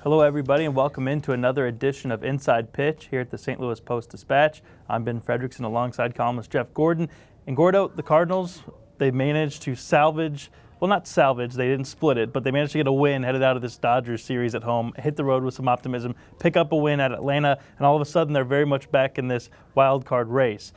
Hello everybody and welcome into another edition of Inside Pitch here at the St. Louis Post-Dispatch. I'm Ben Frederickson alongside columnist Jeff Gordon. And Gordo, the Cardinals, they managed to salvage, well not salvage, they didn't split it, but they managed to get a win headed out of this Dodgers series at home, hit the road with some optimism, pick up a win at Atlanta, and all of a sudden they're very much back in this wild card race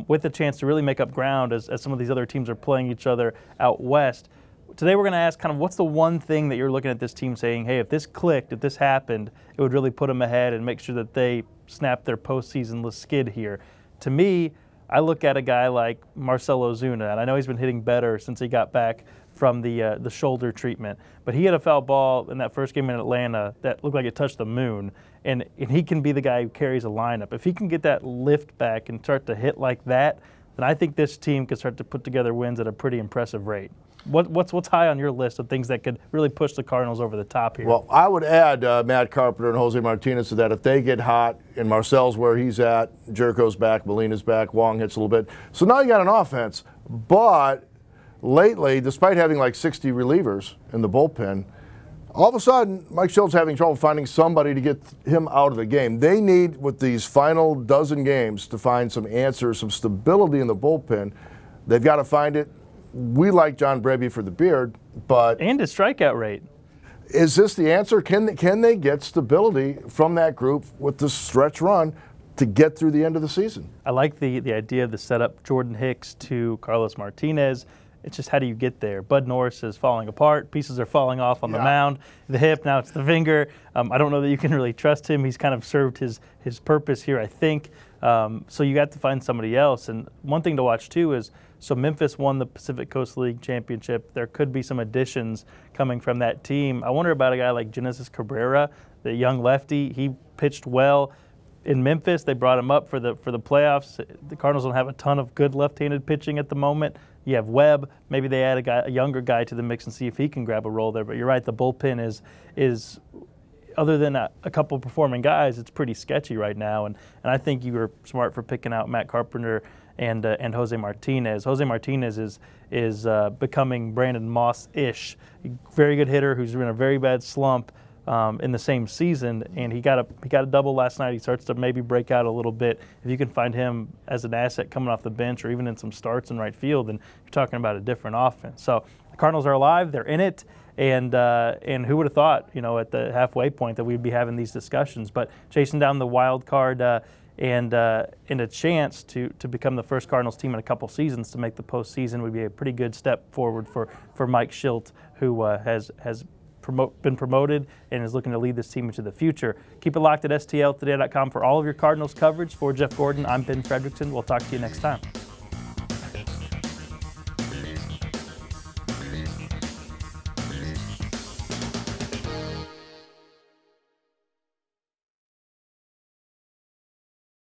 with a chance to really make up ground as some of these other teams are playing each other out west. Today we're going to ask kind of what's the one thing that you're looking at this team saying, hey, if this clicked, if this happened, it would really put them ahead and make sure that they snap their postseason-less skid here. To me, I look at a guy like Marcell Ozuna, and I know he's been hitting better since he got back from the shoulder treatment, but he had a foul ball in that first game in Atlanta that looked like it touched the moon, and he can be the guy who carries a lineup. If he can get that lift back and start to hit like that, then I think this team can start to put together wins at a pretty impressive rate. What's high on your list of things that could really push the Cardinals over the top here? Well, I would add Matt Carpenter and Jose Martinez to that. If they get hot and Marcel's where he's at, Jerko's back, Molina's back, Wong hits a little bit. So now you got an offense. But lately, despite having like 60 relievers in the bullpen, all of a sudden, Mike Shilton's having trouble finding somebody to get him out of the game. They need, with these final dozen games, to find some answers, some stability in the bullpen. They've got to find it. We like John Breby for the beard, but and his strikeout rate. Is this the answer? Can they get stability from that group with the stretch run to get through the end of the season? I like the idea of the setup, Jordan Hicks to Carlos Martinez. It's just how do you get there? Bud Norris is falling apart. Pieces are falling off on the mound. The hip, now it's the finger. I don't know that you can really trust him. He's kind of served his purpose here, I think. So you got to find somebody else. And one thing to watch, too, is so Memphis won the Pacific Coast League Championship. There could be some additions coming from that team. I wonder about a guy like Genesis Cabrera, the young lefty. He pitched well in Memphis. They brought him up for the playoffs. The Cardinals don't have a ton of good left-handed pitching at the moment. You have Webb. Maybe they add a younger guy to the mix and see if he can grab a role there. But you're right, the bullpen is other than a couple performing guys, it's pretty sketchy right now. And I think you were smart for picking out Matt Carpenter and Jose Martinez. Jose Martinez is becoming Brandon Moss-ish. Very good hitter who's in a very bad slump in the same season, and he got a double last night. He starts to maybe break out a little bit. If you can find him as an asset coming off the bench or even in some starts in right field, then you're talking about a different offense. So the Cardinals are alive. They're in it. And who would have thought, at the halfway point that we'd be having these discussions? But chasing down the wild card and a chance to become the first Cardinals team in a couple seasons to make the postseason would be a pretty good step forward for Mike Shildt, who has been promoted and is looking to lead this team into the future. Keep it locked at STLtoday.com for all of your Cardinals coverage. For Jeff Gordon, I'm Ben Frederickson. We'll talk to you next time.